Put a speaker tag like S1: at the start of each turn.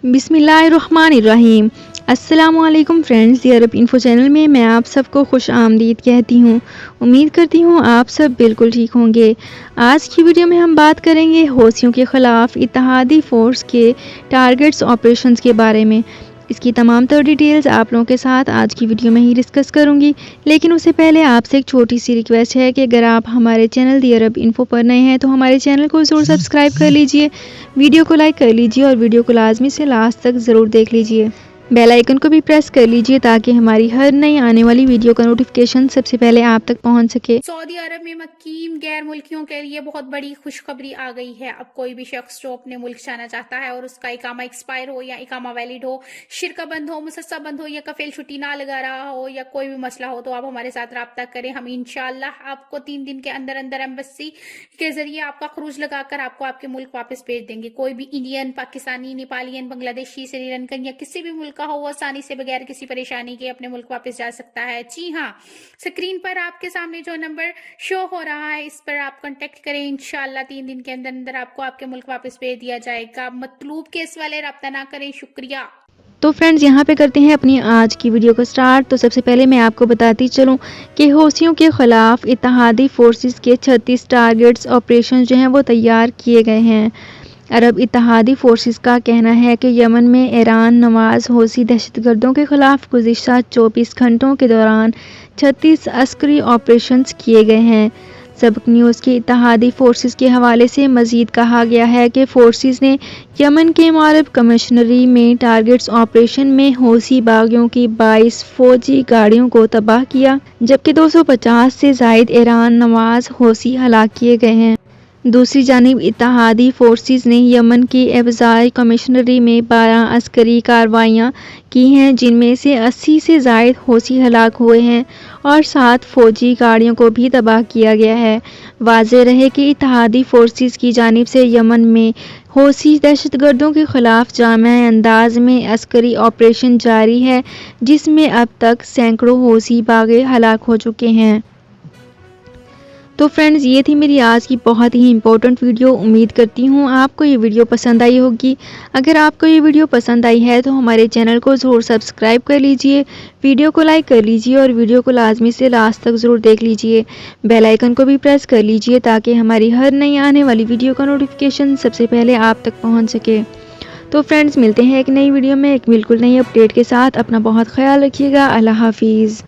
S1: बिस्मिल्लाहिर्रहमानिर्रहीम। अस्सलाम वालेकुम फ्रेंड्स, दी अरब इन्फो चैनल में मैं आप सबको खुश आमदीद कहती हूँ। उम्मीद करती हूँ आप सब बिल्कुल ठीक होंगे। आज की वीडियो में हम बात करेंगे हौसियों के ख़िलाफ़ इत्तेहादी फ़ोर्स के टारगेट्स ऑपरेशंस के बारे में। इसकी तमाम तर डिटेल्स आप लोगों के साथ आज की वीडियो में ही डिस्कस करूंगी, लेकिन उससे पहले आपसे एक छोटी सी रिक्वेस्ट है कि अगर आप हमारे चैनल दी अरब इन्फो पर नए हैं तो हमारे चैनल को ज़रूर सब्सक्राइब कर लीजिए, वीडियो को लाइक कर लीजिए और वीडियो को लाजमी से लास्ट तक ज़रूर देख लीजिए। बेल आइकन को भी प्रेस कर लीजिए ताकि हमारी हर नई आने वाली वीडियो का नोटिफिकेशन सबसे पहले आप तक पहुंच सके।
S2: सऊदी अरब में मुकीम गैर मुल्कियों के लिए बहुत बड़ी खुशखबरी आ गई है। अब कोई भी शख्स जो अपने मुल्क जाना चाहता है और उसका इकामा एक्सपायर हो या इकामा वैलिड हो, शिरका बंद हो, मुसस्सा बंद हो या कफील छुट्टी ना लगा रहा हो या कोई भी मसला हो, तो आप हमारे साथ रब्ता करें। हम इंशाल्लाह आपको 3 दिन के अंदर अंदर एम्बेसी के जरिए आपका खरूज लगाकर आपको आपके मुल्क वापस भेज देंगे। कोई भी इंडियन, पाकिस्तानी, नेपालियन, बांग्लादेशी, श्रीलंकन या किसी भी मुल्क का हो, वो आसानी से बगैर किसी परेशानी के अपने मुल्क वापस जा सकता है। जी हाँ, स्क्रीन पर आपके सामने जो नंबर शो हो रहा है इस पर आप कांटेक्ट करें। इंशाल्लाह 3 दिन के अंदर अंदर आपको आपके मुल्क वापस भेज दिया जाएगा। मतलूब केस वाले रब्ता ना करें। शुक्रिया।
S1: तो फ्रेंड्स, यहाँ पे करते हैं अपनी आज की वीडियो को स्टार्ट। तो सबसे पहले मैं आपको बताती चलूँ कि हौसियों के ख़िलाफ़ इत्तेहादी फोर्सेस के 36 टारगेट्स ऑपरेशन जो हैं वो तैयार किए गए हैं। अरब इत्तेहादी फोर्सेस का कहना है कि यमन में ईरान नवाज़ हौसी दहशतगर्दों के ख़िलाफ़ गुज़िश्ता 24 घंटों के दौरान 36 अस्करी ऑपरेशंस किए गए हैं। सबक न्यूज़ की इत्तेहादी फोर्सेस के हवाले से मज़ीद कहा गया है कि फोर्सेस ने यमन के मारब कमिश्नरी में टारगेट्स ऑपरेशन में हौसी बागियों की 22 फ़ौजी गाड़ियों को तबाह किया, जबकि 250 से ज़ायद ईरान नवाज़ हौसी हलाक किए गए हैं। दूसरी जानिब इत्तेहादी फोर्सेस ने यमन की एफजाई कमिश्नरी में 12 अस्करी कार्रवाइयाँ की हैं, जिनमें से 80 से ज़ायद हौसी हलाक हुए हैं और 7 फ़ौजी गाड़ियों को भी तबाह किया गया है। वाज़ेह रहे कि इत्तेहादी फोर्सेस की जानिब से यमन में हौसी दहशतगर्दों के ख़िलाफ़ जामा अंदाज में अस्करी ऑपरेशन जारी है, जिसमें अब तक सैकड़ों हौसी बागे हलाक हो चुके हैं। तो फ्रेंड्स, ये थी मेरी आज की बहुत ही इंपॉर्टेंट वीडियो। उम्मीद करती हूँ आपको ये वीडियो पसंद आई होगी। अगर आपको ये वीडियो पसंद आई है तो हमारे चैनल को ज़रूर सब्सक्राइब कर लीजिए, वीडियो को लाइक कर लीजिए और वीडियो को लाजमी से लास्ट तक ज़रूर देख लीजिए। बेल आइकन को भी प्रेस कर लीजिए ताकि हमारी हर नई आने वाली वीडियो का नोटिफिकेशन सबसे पहले आप तक पहुँच सके। तो फ्रेंड्स, मिलते हैं एक नई वीडियो में एक बिल्कुल नई अपडेट के साथ। अपना बहुत ख्याल रखिएगा। अल्लाह हाफिज़।